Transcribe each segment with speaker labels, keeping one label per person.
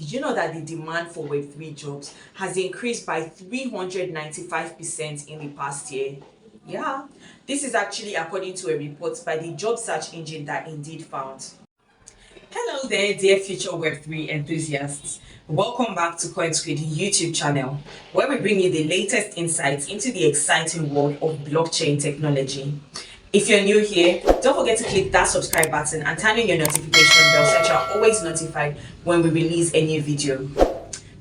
Speaker 1: Did you know that the demand for Web3 jobs has increased by 395% in the past year? Yeah, this is actually according to a report by the job search engine that Indeed found. Hello there, dear future Web3 enthusiasts. Welcome back to CoinSquid YouTube channel, where we bring you the latest insights into the exciting world of blockchain technology. If you're new here, don't forget to click that subscribe button and turn on your notification bell so that you're always notified when we release a new video.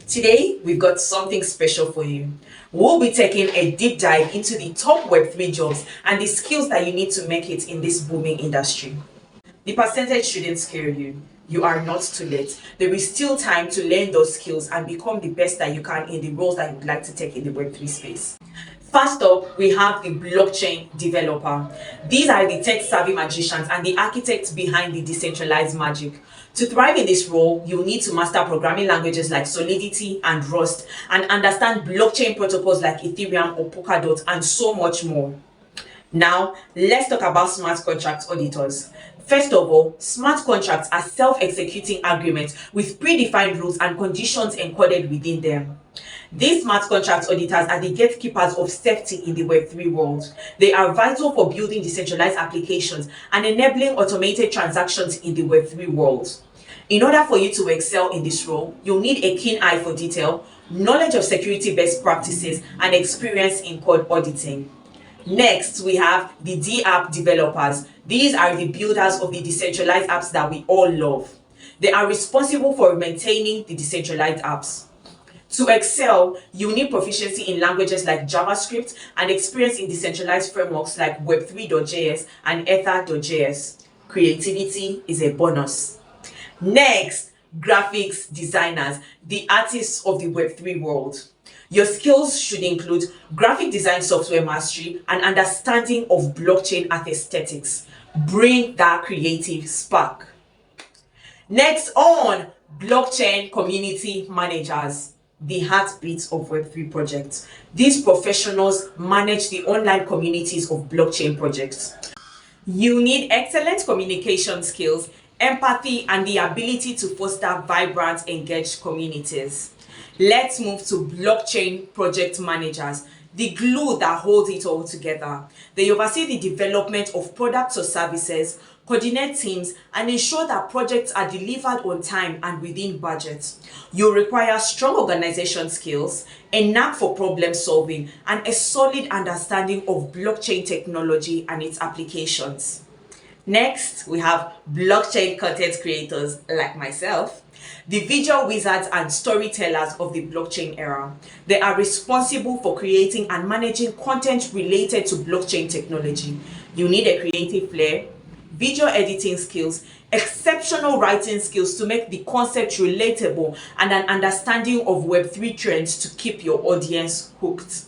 Speaker 1: Today, we've got something special for you. We'll be taking a deep dive into the top Web3 jobs and the skills that you need to make it in this booming industry. The percentage shouldn't scare you. You are not too late. There is still time to learn those skills and become the best that you can in the roles that you'd like to take in the Web3 space. First up, we have the blockchain developer. These are the tech-savvy magicians and the architects behind the decentralized magic. To thrive in this role, you will need to master programming languages like Solidity and Rust and understand blockchain protocols like Ethereum or Polkadot and so much more. Now, let's talk about smart contract auditors. First of all, smart contracts are self-executing agreements with predefined rules and conditions encoded within them. These smart contract auditors are the gatekeepers of safety in the Web3 world. They are vital for building decentralized applications and enabling automated transactions in the Web3 world. In order for you to excel in this role, you'll need a keen eye for detail, knowledge of security best practices, and experience in code auditing. Next, we have the D-app developers. These are the builders of the decentralized apps that we all love. They are responsible for maintaining the decentralized apps. To excel, you need proficiency in languages like JavaScript and experience in decentralized frameworks like web3.js and ether.js. Creativity is a bonus. Next, graphics designers, the artists of the Web3 world. Your skills should include graphic design software mastery and understanding of blockchain art aesthetics. Bring that creative spark. Next on, blockchain community managers, the heartbeat of Web3 projects. These professionals manage the online communities of blockchain projects. You need excellent communication skills, empathy, and the ability to foster vibrant, engaged communities. Let's move to blockchain project managers, the glue that holds it all together. They oversee the development of products or services, coordinate teams, and ensure that projects are delivered on time and within budget. You require strong organization skills, a knack for problem solving, and a solid understanding of blockchain technology and its applications. Next, we have blockchain content creators like myself, the visual wizards and storytellers of the blockchain era. They are responsible for creating and managing content related to blockchain technology. You need a creative flair, video editing skills, exceptional writing skills to make the concept relatable, and an understanding of Web3 trends to keep your audience hooked.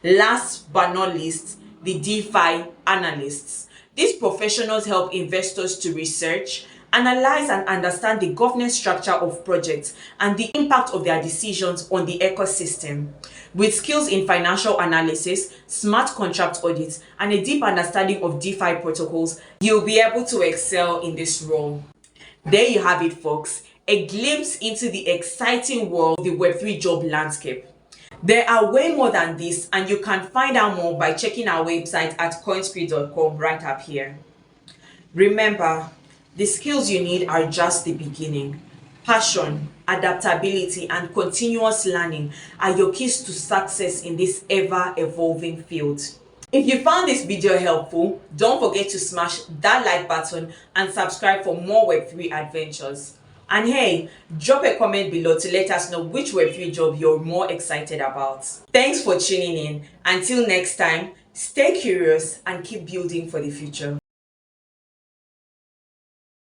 Speaker 1: Last but not least, the DeFi analysts. These professionals help investors to research, analyze, and understand the governance structure of projects and the impact of their decisions on the ecosystem. With skills in financial analysis, smart contract audits, and a deep understanding of DeFi protocols, you'll be able to excel in this role. There you have it, folks, a glimpse into the exciting world of the Web3 job landscape. There are way more than this, and you can find out more by checking our website at coinsquid.com right up here. Remember, the skills you need are just the beginning. Passion, adaptability, and continuous learning are your keys to success in this ever-evolving field. If you found this video helpful, don't forget to smash that like button and subscribe for more Web3 adventures. And hey, drop a comment below to let us know which Web3 job you're more excited about. Thanks for tuning in. Until next time, stay curious and keep building for the future.